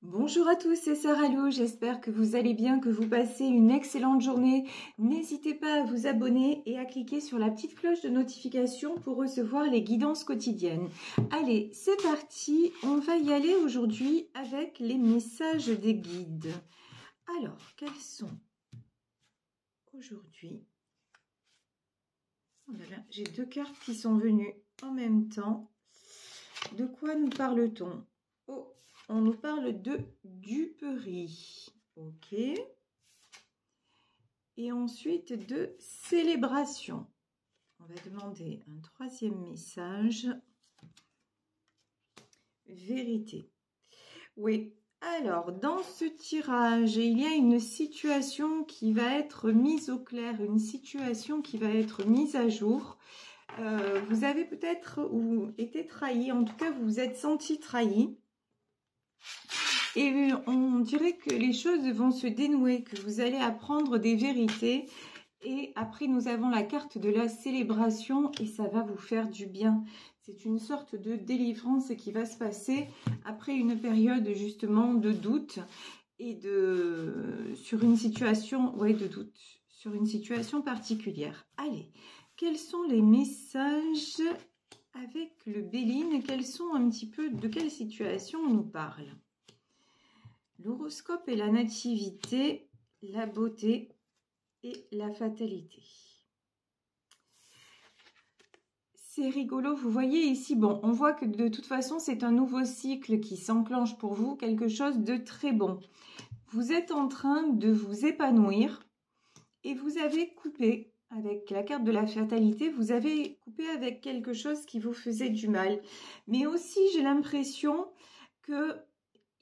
Bonjour à tous, c'est Sarah Lou, j'espère que vous allez bien, que vous passez une excellente journée. N'hésitez pas à vous abonner et à cliquer sur la petite cloche de notification pour recevoir les guidances quotidiennes. Allez, c'est parti, on va y aller aujourd'hui avec les messages des guides. Alors, quels sont aujourd'hui? Oh là là, j'ai deux cartes qui sont venues en même temps. De quoi nous parle-t-on? Oh, on nous parle de duperie. Ok. Et ensuite de célébration. On va demander un troisième message. Vérité. Oui. Alors, dans ce tirage, il y a une situation qui va être mise au clair, une situation qui va être mise à jour. Vous avez peut-être été trahi, en tout cas vous vous êtes senti trahi. Et on dirait que les choses vont se dénouer, que vous allez apprendre des vérités. Et après, nous avons la carte de la célébration et ça va vous faire du bien. C'est une sorte de délivrance qui va se passer après une période justement de doute et sur une situation, de doute, sur une situation particulière. Allez, quels sont les messages avec le Béline? Quels sont un petit peu, de quelle situation on nous parle? L'horoscope et la nativité, la beauté et la fatalité. C'est rigolo, vous voyez ici, bon, on voit que de toute façon, c'est un nouveau cycle qui s'enclenche pour vous, quelque chose de très bon. Vous êtes en train de vous épanouir et vous avez coupé avec la carte de la fatalité, vous avez coupé avec quelque chose qui vous faisait du mal. Mais aussi, j'ai l'impression que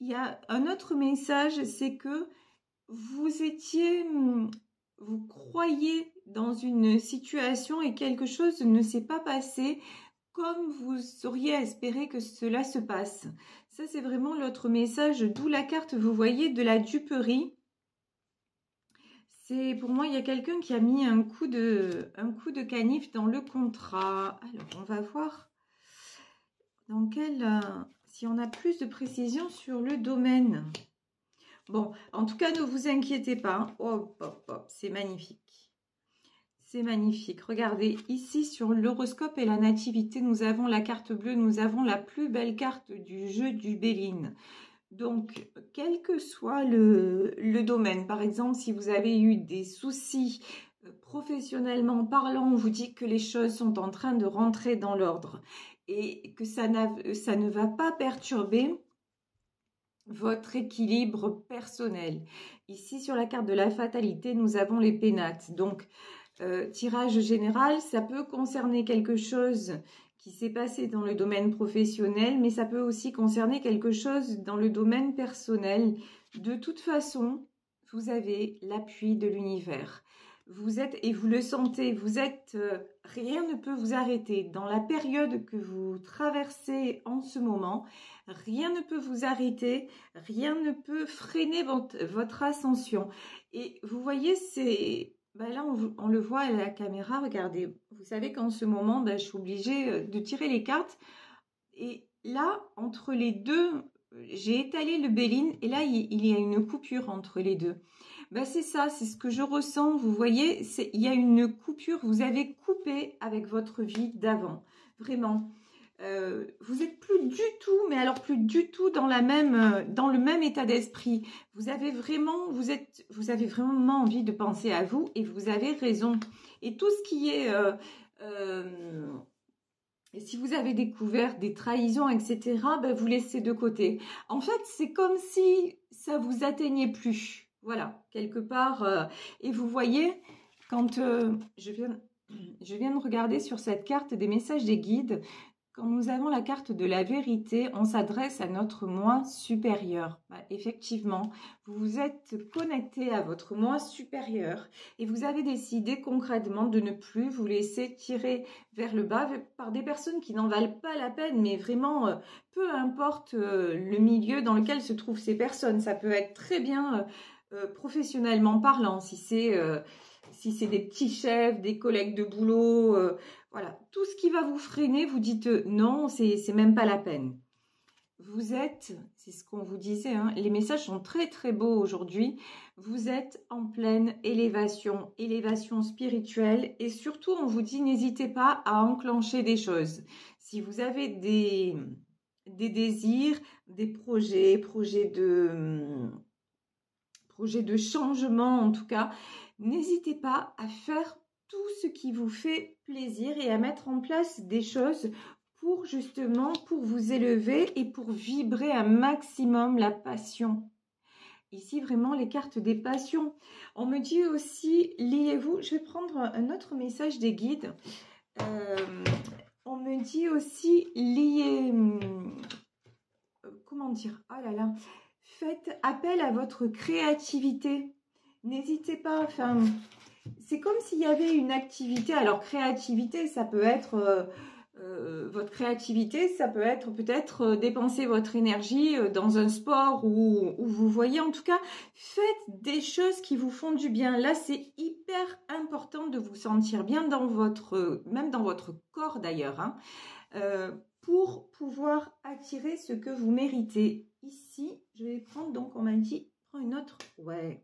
il y a un autre message, c'est que vous croyez dans une situation et quelque chose ne s'est pas passé comme vous auriez espéré que cela se passe. Ça, c'est vraiment l'autre message, d'où la carte, vous voyez, de la duperie. C'est, pour moi, il y a quelqu'un qui a mis un coup de canif dans le contrat. Alors, on va voir dans si on a plus de précision sur le domaine. Bon, en tout cas, ne vous inquiétez pas. Hop, hop, hop, c'est magnifique. C'est magnifique. Regardez, ici, sur l'horoscope et la nativité, nous avons la carte bleue. Nous avons la plus belle carte du jeu du Béline. Donc, quel que soit le domaine, par exemple, si vous avez eu des soucis professionnellement parlant, on vous dit que les choses sont en train de rentrer dans l'ordre et que ça ne va pas perturber votre équilibre personnel. Ici, sur la carte de la fatalité, nous avons les pénates. Donc, tirage général, ça peut concerner quelque chose qui s'est passé dans le domaine professionnel, mais ça peut aussi concerner quelque chose dans le domaine personnel. De toute façon, vous avez l'appui de l'univers. Vous êtes, et vous le sentez, rien ne peut vous arrêter. Dans la période que vous traversez en ce moment, rien ne peut vous arrêter, rien ne peut freiner votre ascension. Et vous voyez, là, on le voit à la caméra, regardez. Vous savez qu'en ce moment, je suis obligée de tirer les cartes. Et là, entre les deux, j'ai étalé le Béline et là, il y a une coupure entre les deux. C'est ça, c'est ce que je ressens. Vous voyez, il y a une coupure. Vous avez coupé avec votre vie d'avant. Vraiment. Vous n'êtes plus du tout, mais alors plus du tout dans le même état d'esprit. Vous avez vraiment envie de penser à vous et vous avez raison. Et tout ce qui est... et si vous avez découvert des trahisons, etc., vous laissez de côté. En fait, c'est comme si ça vous atteignait plus. Voilà, quelque part. Et vous voyez, quand je viens de regarder sur cette carte des messages des guides, quand nous avons la carte de la vérité, on s'adresse à notre moi supérieur. Effectivement, vous vous êtes connecté à votre moi supérieur et vous avez décidé concrètement de ne plus vous laisser tirer vers le bas par des personnes qui n'en valent pas la peine, mais vraiment, peu importe le milieu dans lequel se trouvent ces personnes. Ça peut être très bien professionnellement parlant, si c'est des petits chefs, des collègues de boulot, voilà, tout ce qui va vous freiner, vous dites non, c'est même pas la peine. vous êtes, c'est ce qu'on vous disait, hein, les messages sont très très beaux aujourd'hui, vous êtes en pleine élévation, élévation spirituelle et surtout on vous dit n'hésitez pas à enclencher des choses. Si vous avez des désirs, des projets de changement en tout cas, n'hésitez pas à faire tout ce qui vous fait plaisir et à mettre en place des choses pour justement, pour vous élever et pour vibrer un maximum la passion. Ici, vraiment, les cartes des passions. On me dit aussi, liez-vous, je vais prendre un autre message des guides. On me dit aussi, liez, comment dire, oh là là, faites appel à votre créativité. N'hésitez pas, enfin, c'est comme s'il y avait une activité. Alors, créativité, ça peut être... votre créativité, ça peut être peut-être dépenser votre énergie dans un sport où vous voyez, en tout cas, faites des choses qui vous font du bien. Là, c'est hyper important de vous sentir bien dans votre, même dans votre corps d'ailleurs, hein, pour pouvoir attirer ce que vous méritez. Ici, je vais prendre, donc on m'a dit, prends une autre, ouais,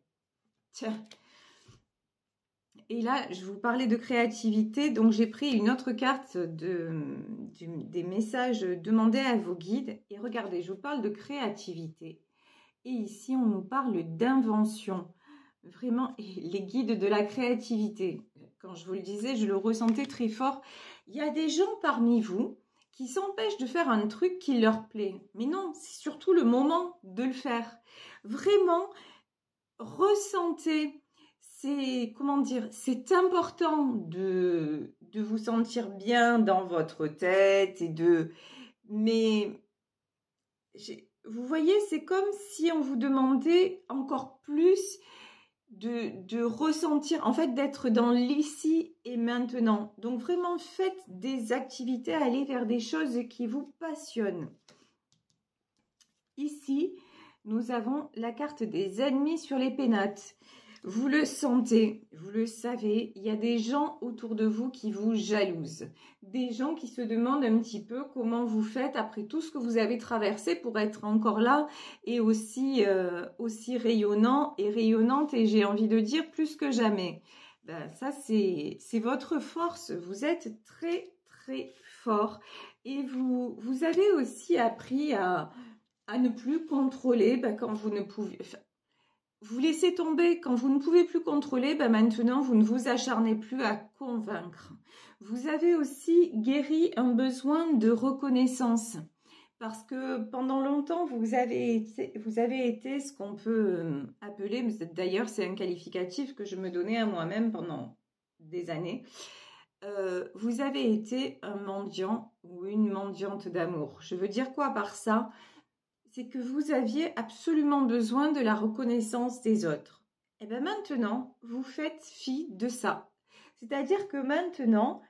tiens. Et là, je vous parlais de créativité, donc j'ai pris une autre carte des messages demandés à vos guides. Et regardez, je vous parle de créativité. Et ici, on nous parle d'invention. Vraiment, les guides de la créativité. Quand je vous le disais, je le ressentais très fort. Il y a des gens parmi vous qui s'empêchent de faire un truc qui leur plaît. Mais non, c'est surtout le moment de le faire. Vraiment, ressentez... C'est, comment dire, c'est important de vous sentir bien dans votre tête mais vous voyez, c'est comme si on vous demandait encore plus de ressentir, en fait, d'être dans l'ici et maintenant. Donc vraiment, faites des activités, allez vers des choses qui vous passionnent. Ici, nous avons la carte des ennemis sur les pénates. Vous le sentez, vous le savez, il y a des gens autour de vous qui vous jalousent. Des gens qui se demandent un petit peu comment vous faites après tout ce que vous avez traversé pour être encore là et aussi rayonnant et rayonnante et j'ai envie de dire plus que jamais. Ben, ça, c'est votre force. Vous êtes très, très fort et vous avez aussi appris à ne plus contrôler quand vous ne pouvez... Vous laissez tomber quand vous ne pouvez plus contrôler, maintenant vous ne vous acharnez plus à convaincre. Vous avez aussi guéri un besoin de reconnaissance parce que pendant longtemps vous avez été ce qu'on peut appeler, d'ailleurs c'est un qualificatif que je me donnais à moi-même pendant des années, vous avez été un mendiant ou une mendiante d'amour. Je veux dire quoi par ça ? C'est que vous aviez absolument besoin de la reconnaissance des autres. Et bien maintenant, vous faites fi de ça. C'est-à-dire que maintenant,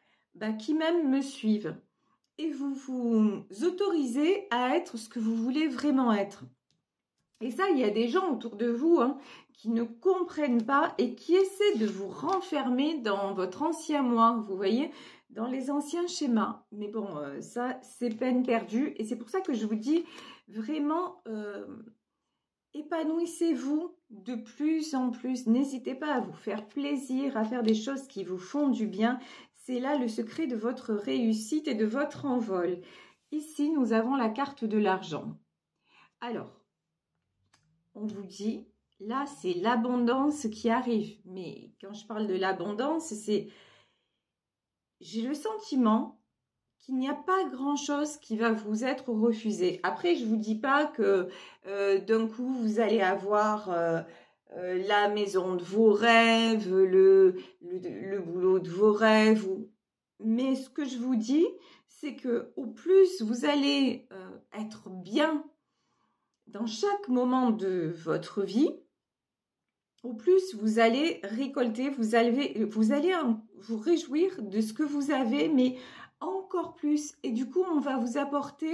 qui même me suivent. Et vous vous autorisez à être ce que vous voulez vraiment être. Et ça, il y a des gens autour de vous qui ne comprennent pas et qui essaient de vous renfermer dans votre ancien moi, vous voyez, dans les anciens schémas. Mais bon, ça, c'est peine perdue. Et c'est pour ça que je vous dis, vraiment, épanouissez-vous de plus en plus. N'hésitez pas à vous faire plaisir, à faire des choses qui vous font du bien. C'est là le secret de votre réussite et de votre envol. Ici, nous avons la carte de l'argent. Alors, on vous dit, là, c'est l'abondance qui arrive. Mais quand je parle de l'abondance, c'est... J'ai le sentiment qu'il n'y a pas grand-chose qui va vous être refusé. Après, je ne vous dis pas que d'un coup, vous allez avoir la maison de vos rêves, le boulot de vos rêves. Mais ce que je vous dis, c'est que au plus vous allez être bien dans chaque moment de votre vie, au plus vous allez récolter, vous allez vous réjouir de ce que vous avez, mais encore plus. Et du coup, on va vous apporter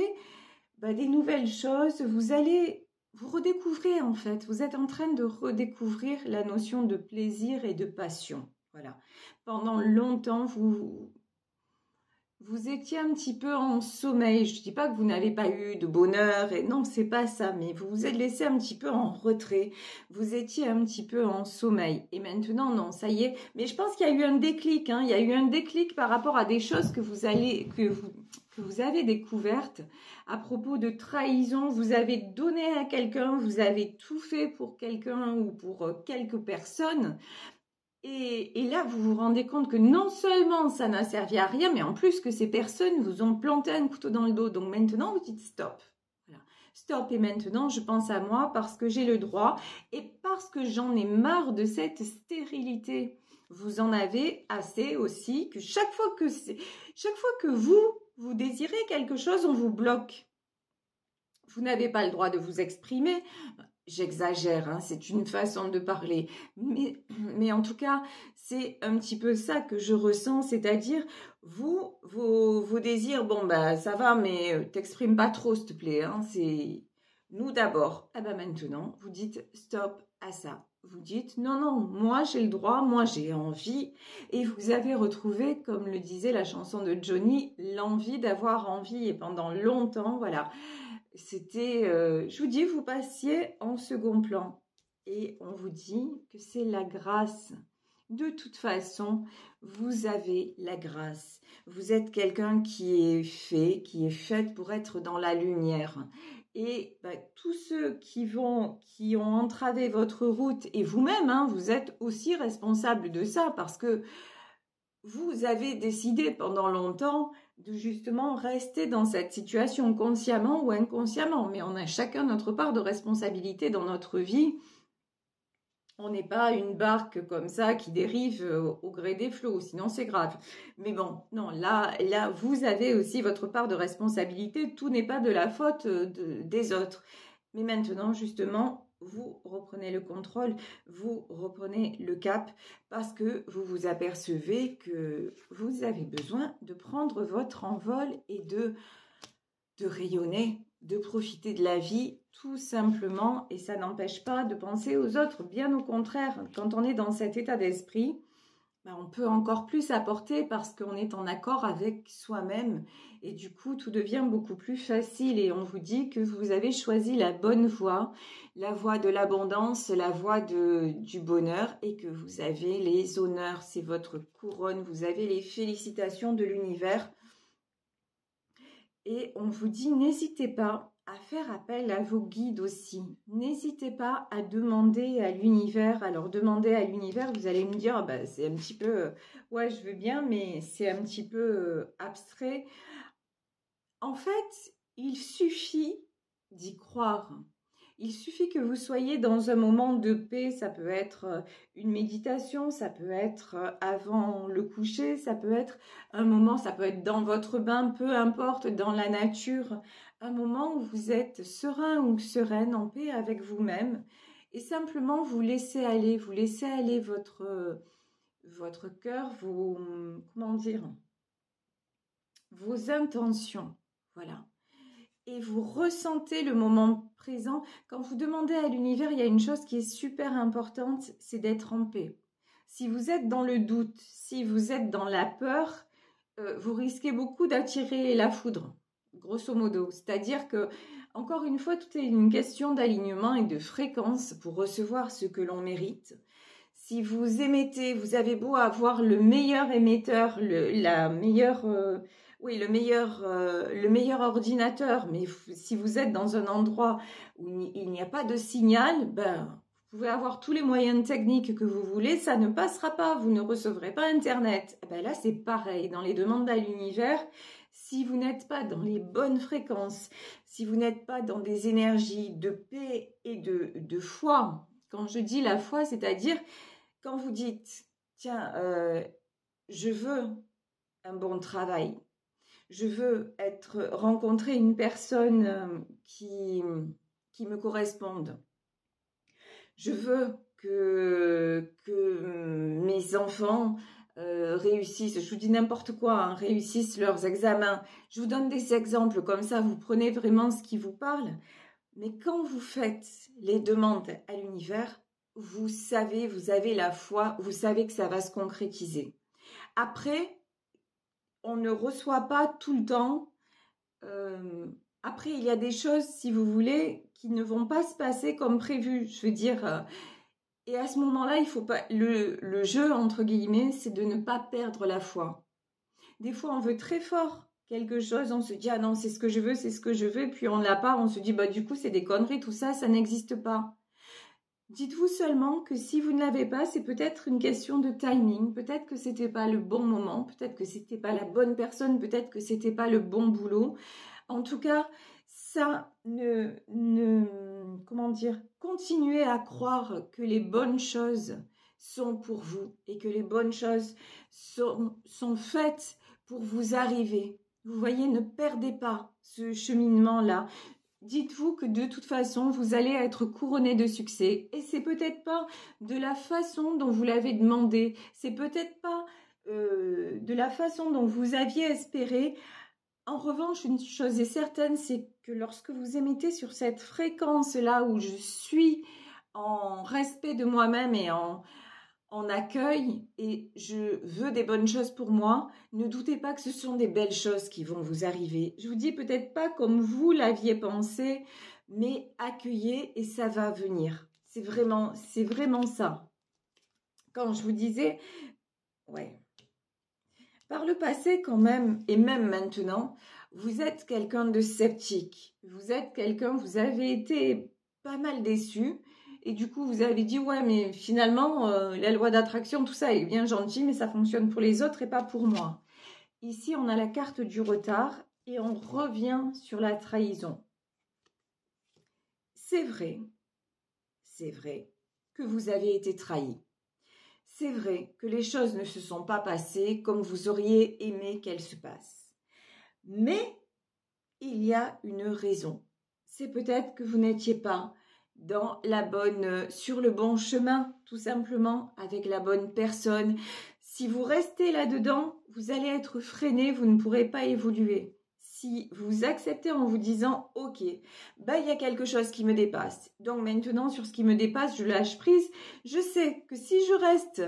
des nouvelles choses. Vous allez vous redécouvrir en fait. Vous êtes en train de redécouvrir la notion de plaisir et de passion. Voilà. Pendant longtemps, vous vous étiez un petit peu en sommeil. Je ne dis pas que vous n'avez pas eu de bonheur, et non, c'est pas ça, mais vous vous êtes laissé un petit peu en retrait. Vous étiez un petit peu en sommeil. Et maintenant, non, ça y est. Mais je pense qu'il y a eu un déclic, hein. Il y a eu un déclic par rapport à des choses que vous avez découvertes à propos de trahison. Vous avez donné à quelqu'un, vous avez tout fait pour quelqu'un ou pour quelques personnes. Et là, vous vous rendez compte que non seulement ça n'a servi à rien, mais en plus que ces personnes vous ont planté un couteau dans le dos. Donc maintenant, vous dites stop. Voilà. Stop, et maintenant, je pense à moi parce que j'ai le droit et parce que j'en ai marre de cette stérilité. Vous en avez assez aussi que chaque fois que vous désirez quelque chose, on vous bloque. Vous n'avez pas le droit de vous exprimer. J'exagère, hein, c'est une façon de parler. Mais en tout cas, c'est un petit peu ça que je ressens, c'est-à-dire, vos désirs, bon, bah, ça va, mais t'exprimes pas trop, s'il te plaît. Hein, c'est nous d'abord. Ah bah maintenant, vous dites stop à ça. Vous dites non, non, moi j'ai le droit, moi j'ai envie. Et vous avez retrouvé, comme le disait la chanson de Johnny, l'envie d'avoir envie. Et pendant longtemps, voilà. C'était, je vous dis, vous passiez en second plan. Et on vous dit que c'est la grâce. De toute façon, vous avez la grâce. Vous êtes quelqu'un qui est fait, qui est faite pour être dans la lumière. Et bah, tous ceux qui ont entravé votre route, et vous-même, hein, vous êtes aussi responsable de ça, parce que vous avez décidé pendant longtemps de justement rester dans cette situation consciemment ou inconsciemment, mais on a chacun notre part de responsabilité dans notre vie. On n'est pas une barque comme ça qui dérive au gré des flots, sinon c'est grave. Mais bon, non, là, vous avez aussi votre part de responsabilité. Tout n'est pas de la faute des autres. Mais maintenant, justement, vous reprenez le contrôle, vous reprenez le cap parce que vous vous apercevez que vous avez besoin de prendre votre envol et de rayonner, de profiter de la vie tout simplement. Et ça n'empêche pas de penser aux autres, bien au contraire. Quand on est dans cet état d'esprit, ben on peut encore plus apporter parce qu'on est en accord avec soi-même et du coup tout devient beaucoup plus facile et on vous dit que vous avez choisi la bonne voie, la voie de l'abondance, la voie du bonheur et que vous avez les honneurs, c'est votre couronne, vous avez les félicitations de l'univers et on vous dit n'hésitez pas à faire appel à vos guides aussi. N'hésitez pas à demander à l'univers. Alors, demander à l'univers, vous allez me dire, bah, c'est un petit peu, ouais, je veux bien, mais c'est un petit peu abstrait. En fait, il suffit d'y croire. Il suffit que vous soyez dans un moment de paix, ça peut être une méditation, ça peut être avant le coucher, ça peut être un moment, ça peut être dans votre bain, peu importe, dans la nature, un moment où vous êtes serein ou sereine, en paix avec vous-même, et simplement vous laissez aller votre cœur, comment dire, vos intentions, voilà. Et vous ressentez le moment présent. Quand vous demandez à l'univers, il y a une chose qui est super importante, c'est d'être en paix. Si vous êtes dans le doute, si vous êtes dans la peur, vous risquez beaucoup d'attirer la foudre, grosso modo. C'est-à-dire que, encore une fois, tout est une question d'alignement et de fréquence pour recevoir ce que l'on mérite. Si vous émettez, vous avez beau avoir le meilleur émetteur, le meilleur ordinateur, mais si vous êtes dans un endroit où il n'y a pas de signal, ben, vous pouvez avoir tous les moyens techniques que vous voulez, ça ne passera pas, vous ne recevrez pas Internet. Ben là, c'est pareil, dans les demandes à l'univers, si vous n'êtes pas dans les bonnes fréquences, si vous n'êtes pas dans des énergies de paix et de foi, quand je dis la foi, c'est-à-dire quand vous dites, tiens, je veux un bon travail, je veux rencontrer une personne qui me corresponde. Je veux que mes enfants réussissent, je vous dis n'importe quoi, hein, réussissent leurs examens. Je vous donne des exemples comme ça, vous prenez vraiment ce qui vous parle. Mais quand vous faites les demandes à l'univers, vous savez, vous avez la foi, vous savez que ça va se concrétiser. Après, on ne reçoit pas tout le temps. Après, il y a des choses, si vous voulez, qui ne vont pas se passer comme prévu. Je veux dire, et à ce moment-là, il faut pas. Le jeu, entre guillemets, c'est de ne pas perdre la foi. Des fois, on veut très fort quelque chose, on se dit, ah non, c'est ce que je veux, c'est ce que je veux, puis on ne l'a pas, on se dit, bah du coup, c'est des conneries, tout ça, ça n'existe pas. Dites-vous seulement que si vous ne l'avez pas, c'est peut-être une question de timing, peut-être que c'était pas le bon moment, peut-être que c'était pas la bonne personne, peut-être que c'était pas le bon boulot. En tout cas, ça comment dire, continuez à croire que les bonnes choses sont pour vous et que les bonnes choses sont faites pour vous arriver. Vous voyez, ne perdez pas ce cheminement-là. Dites-vous que de toute façon, vous allez être couronné de succès. Et c'est peut-être pas de la façon dont vous l'avez demandé. C'est peut-être pas de la façon dont vous aviez espéré. En revanche, une chose est certaine, c'est que lorsque vous émettez sur cette fréquence-là où je suis en respect de moi-même et en accueil et je veux des bonnes choses pour moi, ne doutez pas que ce sont des belles choses qui vont vous arriver. Je vous dis peut-être pas comme vous l'aviez pensé, mais accueillez et ça va venir. C'est vraiment ça. Quand je vous disais, ouais, par le passé quand même, et même maintenant, vous êtes quelqu'un de sceptique. Vous êtes quelqu'un, vous avez été pas mal déçu. Et du coup, vous avez dit, ouais, mais finalement, la loi d'attraction, tout ça est bien gentil, mais ça fonctionne pour les autres et pas pour moi. Ici, on a la carte du retard et on revient sur la trahison. C'est vrai que vous avez été trahi. C'est vrai que les choses ne se sont pas passées comme vous auriez aimé qu'elles se passent. Mais il y a une raison. C'est peut-être que vous n'étiez pas sur le bon chemin, tout simplement, avec la bonne personne. Si vous restez là-dedans, vous allez être freiné, vous ne pourrez pas évoluer. Si vous acceptez en vous disant, ok, bah, il y a quelque chose qui me dépasse. Donc maintenant, sur ce qui me dépasse, je lâche prise. Je sais que si je reste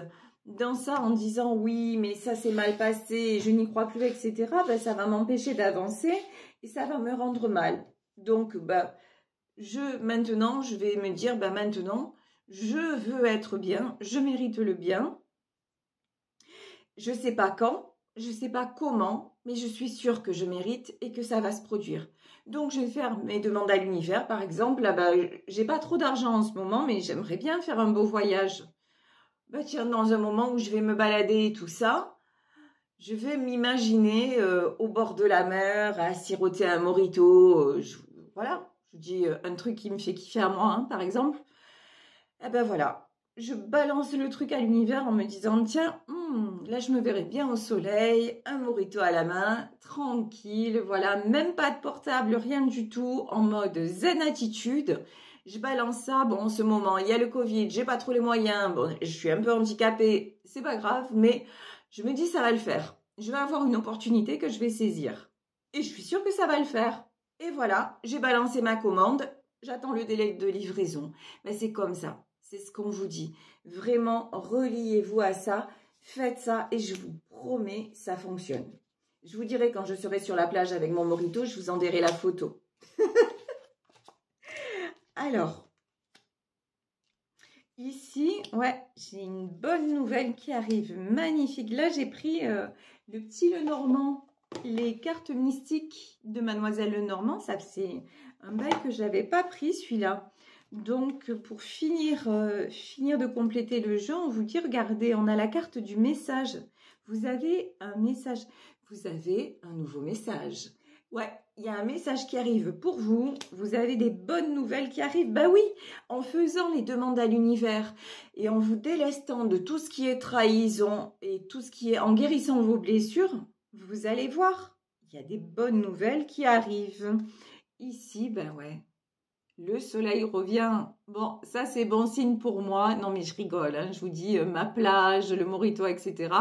dans ça en disant, oui, mais ça s'est mal passé, je n'y crois plus, etc., bah, ça va m'empêcher d'avancer et ça va me rendre mal. Donc, bah, maintenant, je vais me dire, bah maintenant, je veux être bien, je mérite le bien. Je ne sais pas quand, je ne sais pas comment, mais je suis sûre que je mérite et que ça va se produire. Donc, je vais faire mes demandes à l'univers, par exemple. Là, bah, j'ai pas trop d'argent en ce moment, mais j'aimerais bien faire un beau voyage. Bah, tiens, dans un moment où je vais me balader et tout ça, je vais m'imaginer au bord de la mer, à siroter un mojito, voilà. Je dis un truc qui me fait kiffer à moi, hein, par exemple. Eh ben voilà, je balance le truc à l'univers en me disant, tiens, là je me verrais bien au soleil, un mojito à la main, tranquille, voilà, même pas de portable, rien du tout, en mode zen attitude. Je balance ça, bon, en ce moment, il y a le Covid, j'ai pas trop les moyens, bon, je suis un peu handicapée, c'est pas grave, mais je me dis, ça va le faire. Je vais avoir une opportunité que je vais saisir. Et je suis sûre que ça va le faire. Et voilà, j'ai balancé ma commande, j'attends le délai de livraison. Mais c'est comme ça, c'est ce qu'on vous dit. Vraiment, reliez-vous à ça, faites ça et je vous promets, ça fonctionne. Je vous dirai quand je serai sur la plage avec mon mojito, je vous enverrai la photo. Alors, ici, ouais, j'ai une bonne nouvelle qui arrive, magnifique. Là, j'ai pris le petit Lenormand. Les cartes mystiques de Mademoiselle Lenormand, ça c'est un bail que je n'avais pas pris celui-là. Donc pour finir de compléter le jeu, on vous dit, regardez, on a la carte du message. Vous avez un message, vous avez un nouveau message. Ouais, il y a un message qui arrive pour vous, vous avez des bonnes nouvelles qui arrivent. Bah oui, en faisant les demandes à l'univers et en vous délestant de tout ce qui est trahison et tout ce qui est en guérissant vos blessures, vous allez voir, il y a des bonnes nouvelles qui arrivent. Ici, ben ouais, le soleil revient. Bon, ça c'est bon signe pour moi. Non mais je rigole, hein, je vous dis ma plage, le mojito, etc.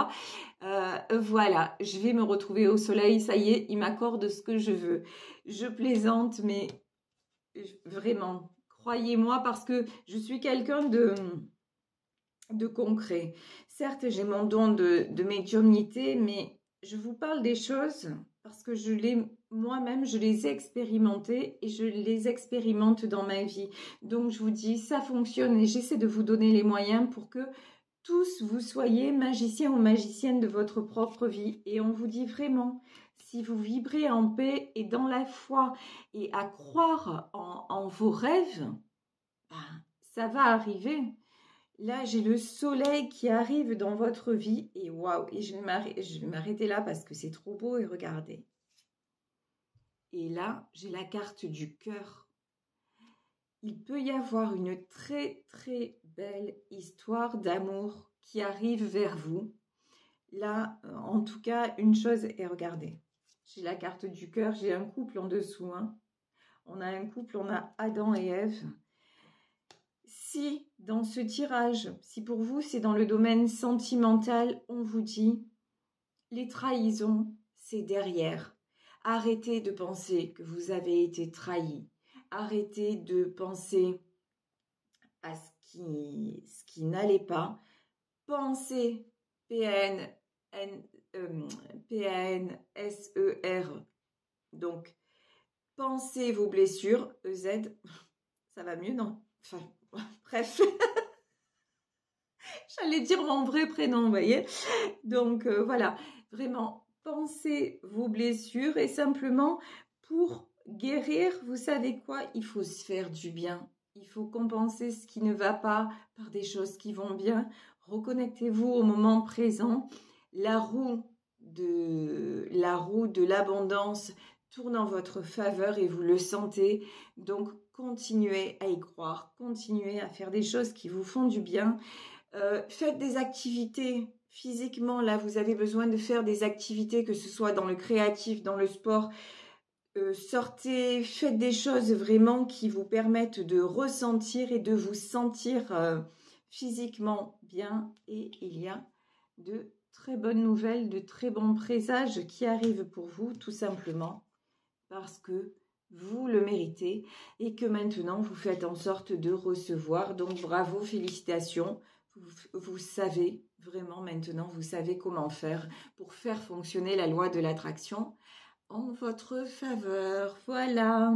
Voilà, je vais me retrouver au soleil. Ça y est, il m'accorde ce que je veux. Je plaisante, mais vraiment, croyez-moi parce que je suis quelqu'un de concret. Certes, j'ai mon don de médiumnité, mais je vous parle des choses parce que moi-même, je les ai expérimentées et je les expérimente dans ma vie. Donc, je vous dis, ça fonctionne et j'essaie de vous donner les moyens pour que tous vous soyez magiciens ou magiciennes de votre propre vie. Et on vous dit vraiment, si vous vibrez en paix et dans la foi et à croire en vos rêves, ben, ça va arriver. Là, j'ai le soleil qui arrive dans votre vie et waouh, et je vais m'arrêter là parce que c'est trop beau et regardez. Et là, j'ai la carte du cœur. Il peut y avoir une très très belle histoire d'amour qui arrive vers vous. Là, en tout cas, une chose est, regardez, j'ai la carte du cœur, j'ai un couple en dessous. Hein. On a un couple, on a Adam et Ève. Si dans ce tirage, si pour vous c'est dans le domaine sentimental, on vous dit les trahisons, c'est derrière. Arrêtez de penser que vous avez été trahi. Arrêtez de penser à ce qui n'allait pas. Pensez P-A-N-S-E-R. Donc, pensez vos blessures. E-Z, ça va mieux, non? Enfin, bref. J'allais dire mon vrai prénom, vous voyez. Donc, voilà. Vraiment, pensez vos blessures et simplement pour guérir, vous savez quoi? Il faut se faire du bien. Il faut compenser ce qui ne va pas par des choses qui vont bien. Reconnectez-vous au moment présent. La roue de l'abondance tourne en votre faveur et vous le sentez. Donc, continuez à y croire. Continuez à faire des choses qui vous font du bien. Faites des activités. Physiquement, là, vous avez besoin de faire des activités, que ce soit dans le créatif, dans le sport. Sortez, faites des choses vraiment qui vous permettent de ressentir et de vous sentir physiquement bien. Et il y a de très bonnes nouvelles, de très bons présages qui arrivent pour vous, tout simplement parce que vous le méritez et que maintenant vous faites en sorte de recevoir. Donc bravo, félicitations. Vous savez vraiment maintenant, vous savez comment faire pour faire fonctionner la loi de l'attraction en votre faveur. Voilà.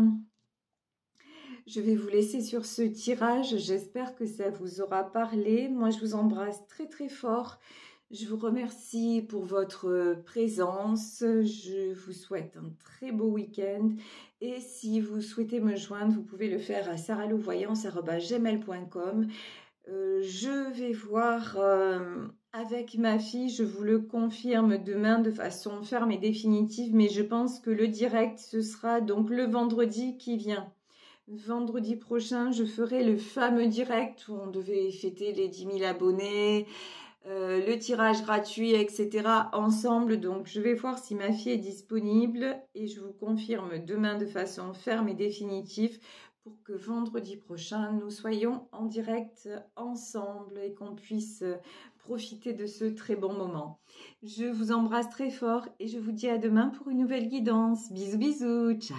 Je vais vous laisser sur ce tirage. J'espère que ça vous aura parlé. Moi, je vous embrasse très très fort. Je vous remercie pour votre présence. Je vous souhaite un très beau week-end. Et si vous souhaitez me joindre, vous pouvez le faire à sarahlouvoyance@gmail.com. Je vais voir avec ma fille, je vous le confirme demain de façon ferme et définitive, mais je pense que le direct, ce sera donc le vendredi qui vient. Vendredi prochain, je ferai le fameux direct où on devait fêter les 10 000 abonnés, le tirage gratuit, etc. ensemble. Donc, je vais voir si ma fille est disponible et je vous confirme demain de façon ferme et définitive pour que vendredi prochain, nous soyons en direct ensemble et qu'on puisse profiter de ce très bon moment. Je vous embrasse très fort et je vous dis à demain pour une nouvelle guidance. Bisous, bisous, ciao.